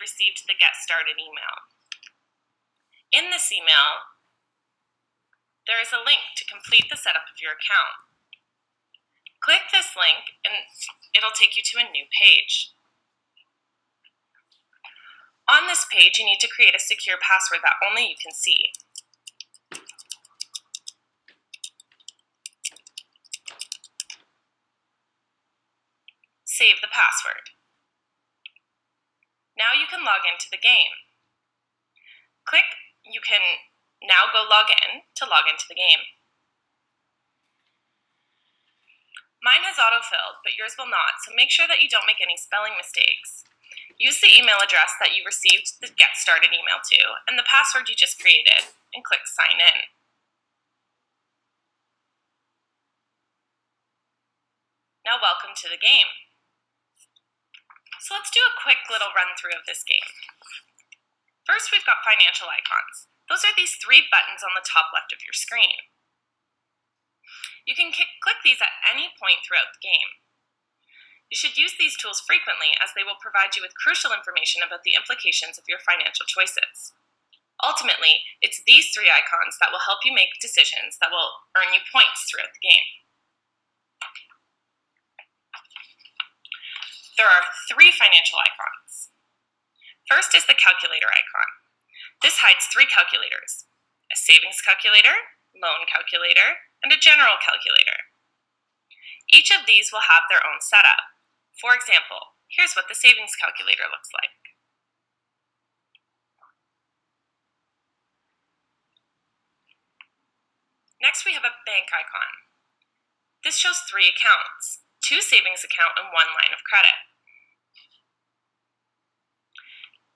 you've received the Get Started email. In this email, there is a link to complete the setup of your account. Click this link and it'll take you to a new page. On this page, you need to create a secure password that only you can see. Save the password. Now you can log into the game. You can now go log into the game. Mine has autofilled, but yours will not, so make sure that you don't make any spelling mistakes. Use the email address that you received the Get Started email to and the password you just created, and click Sign In. Now welcome to the game. So let's do a quick little run through of this game. First, we've got financial icons. Those are these three buttons on the top left of your screen. You can click these at any point throughout the game. You should use these tools frequently as they will provide you with crucial information about the implications of your financial choices. Ultimately, it's these three icons that will help you make decisions that will earn you points throughout the game. There are three financial icons. First is the calculator icon. This hides three calculators: a savings calculator, loan calculator, and a general calculator. Each of these will have their own setup. For example, here's what the savings calculator looks like. Next, we have a bank icon. This shows three accounts: two savings account and one line of credit.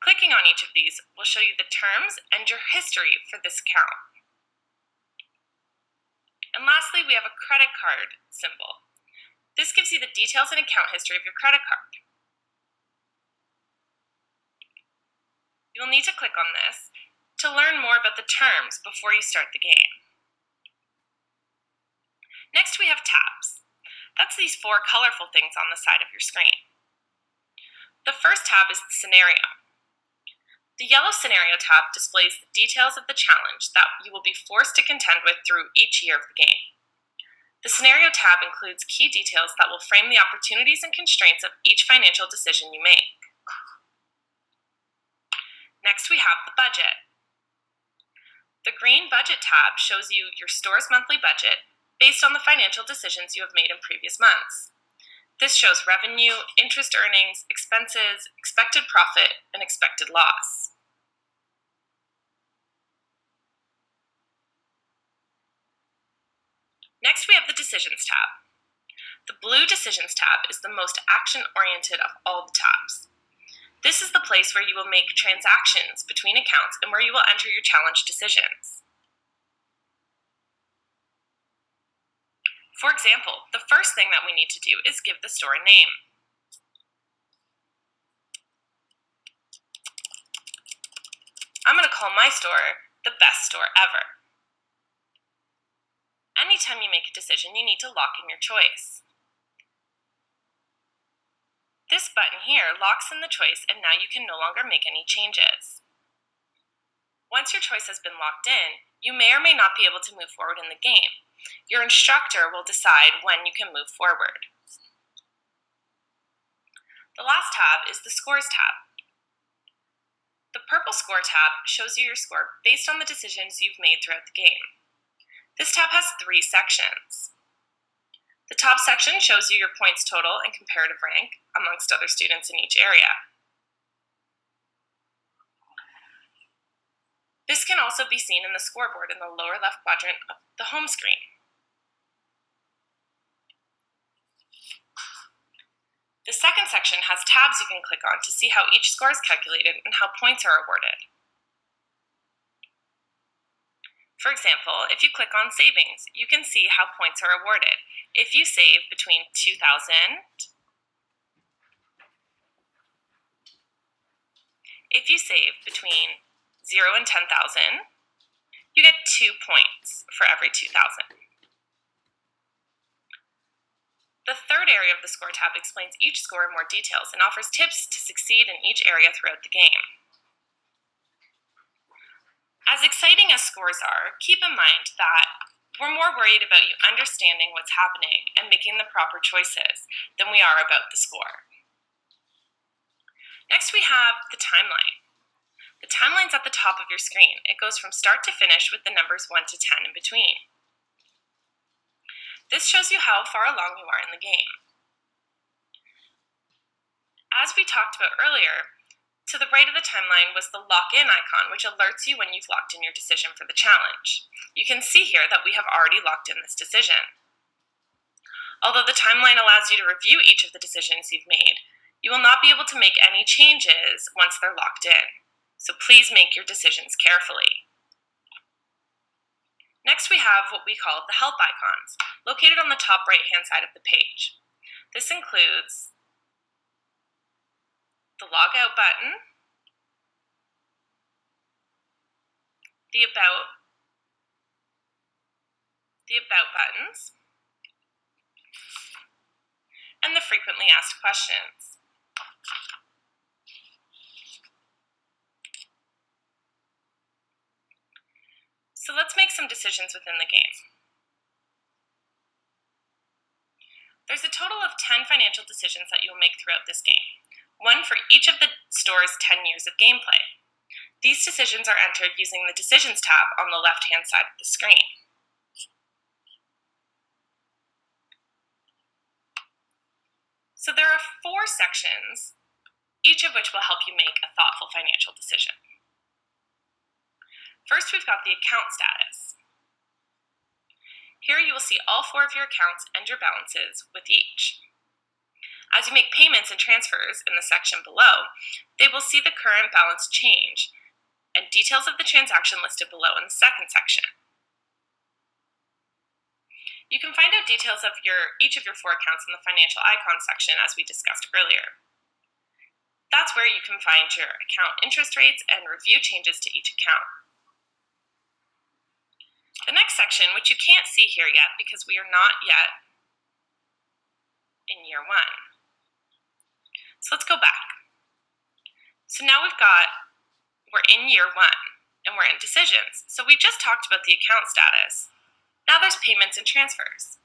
Clicking on each of these will show you the terms and your history for this account. And lastly, we have a credit card symbol. This gives you the details and account history of your credit card. You'll need to click on this to learn more about the terms before you start the game. Next, we have tabs. That's these four colorful things on the side of your screen. The first tab is the scenario. The yellow scenario tab displays the details of the challenge that you will be forced to contend with through each year of the game. The scenario tab includes key details that will frame the opportunities and constraints of each financial decision you make. Next, we have the budget. The green budget tab shows you your store's monthly budget based on the financial decisions you have made in previous months. This shows revenue, interest earnings, expenses, expected profit, and expected loss. Next, we have the Decisions tab. The blue Decisions tab is the most action-oriented of all the tabs. This is the place where you will make transactions between accounts and where you will enter your challenge decisions. For example, the first thing that we need to do is give the store a name. I'm going to call my store the best store ever. Anytime you make a decision, you need to lock in your choice. This button here locks in the choice, and now you can no longer make any changes. Once your choice has been locked in, you may or may not be able to move forward in the game. Your instructor will decide when you can move forward. The last tab is the Scores tab. The purple Score tab shows you your score based on the decisions you've made throughout the game. This tab has three sections. The top section shows you your points total and comparative rank amongst other students in each area. This can also be seen in the scoreboard in the lower left quadrant of the home screen. The second section has tabs you can click on to see how each score is calculated and how points are awarded. For example, if you click on Savings, you can see how points are awarded. If you save between $2,000 If you save between 0 and 10,000, you get 2 points for every 2,000. The third area of the Score tab explains each score in more details and offers tips to succeed in each area throughout the game. As exciting as scores are, keep in mind that we're more worried about you understanding what's happening and making the proper choices than we are about the score. Next, we have the timeline. The timeline's at the top of your screen. It goes from start to finish with the numbers 1 to 10 in between. This shows you how far along you are in the game. As we talked about earlier, to the right of the timeline was the lock-in icon, which alerts you when you've locked in your decision for the challenge. You can see here that we have already locked in this decision. Although the timeline allows you to review each of the decisions you've made, you will not be able to make any changes once they're locked in. So please make your decisions carefully. Next, we have what we call the help icons, located on the top right-hand side of the page. This includes the logout button, the about buttons, and the frequently asked questions. So let's make some decisions within the game. There's a total of 10 financial decisions that you'll make throughout this game, one for each of the store's 10 years of gameplay. These decisions are entered using the Decisions tab on the left-hand side of the screen. So there are 4 sections, each of which will help you make a thoughtful financial decision. First, we've got the account status. Here you will see all 4 of your accounts and your balances with each. As you make payments and transfers in the section below, they will see the current balance change and details of the transaction listed below in the second section. You can find out details of each of your 4 accounts in the financial icon section as we discussed earlier. That's where you can find your account interest rates and review changes to each account. The next section, which you can't see here yet because we are not yet in year 1. So let's go back. So now we're in year 1 and we're in decisions. So we just talked about the account status. Now there's payments and transfers.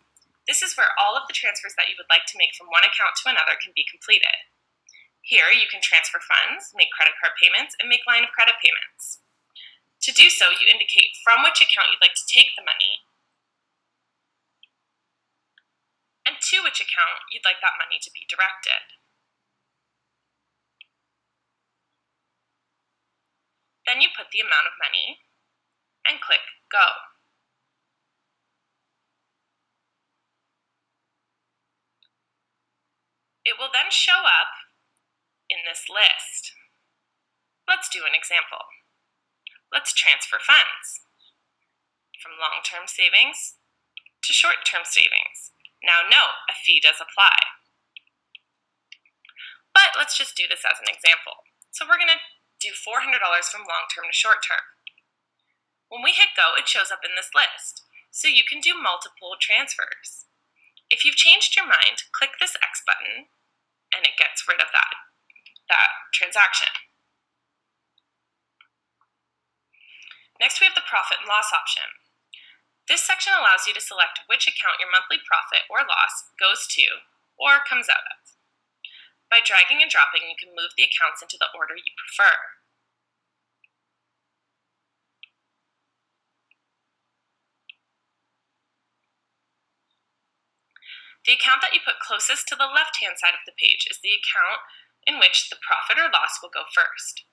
This is where all of the transfers that you would like to make from one account to another can be completed. Here you can transfer funds, make credit card payments, and make line of credit payments. To do so, you indicate from which account you'd like to take the money and to which account you'd like that money to be directed. Then you put the amount of money and click Go. It will then show up in this list. Let's do an example. Let's transfer funds from long-term savings to short-term savings. Now note, a fee does apply. But let's just do this as an example. So we're going to do $400 from long-term to short-term. When we hit Go, it shows up in this list, so you can do multiple transfers. If you've changed your mind, click this X button, and it gets rid of that transaction. Next, we have the profit and loss option. This section allows you to select which account your monthly profit or loss goes to or comes out of. By dragging and dropping, you can move the accounts into the order you prefer. The account that you put closest to the left-hand side of the page is the account in which the profit or loss will go first.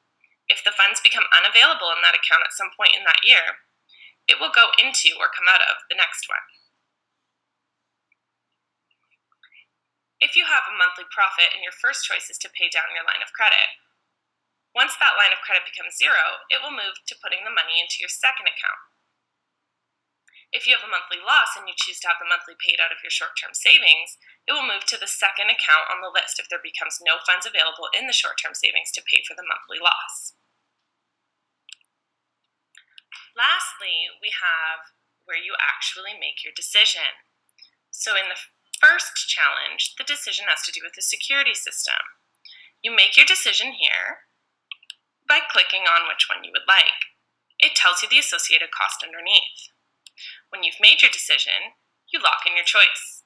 If the funds become unavailable in that account at some point in that year, it will go into or come out of the next one. If you have a monthly profit and your first choice is to pay down your line of credit, once that line of credit becomes 0, it will move to putting the money into your second account. If you have a monthly loss and you choose to have the monthly paid out of your short-term savings, it will move to the second account on the list if there becomes no funds available in the short-term savings to pay for the monthly loss. Lastly, we have where you actually make your decision. So in the First challenge, the decision has to do with the security system. You make your decision here by clicking on which one you would like. It tells you the associated cost underneath. When you've made your decision, you lock in your choice.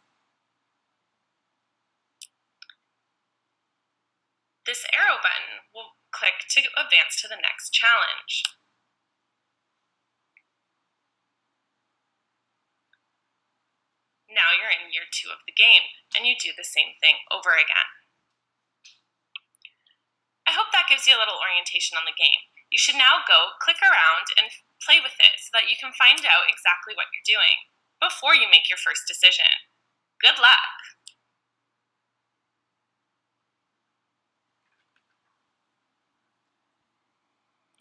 This arrow button will click to advance to the next challenge. Now you're in year 2 of the game, and you do the same thing over again. I hope that gives you a little orientation on the game. You should now go click around and play with it so that you can find out exactly what you're doing before you make your first decision. Good luck!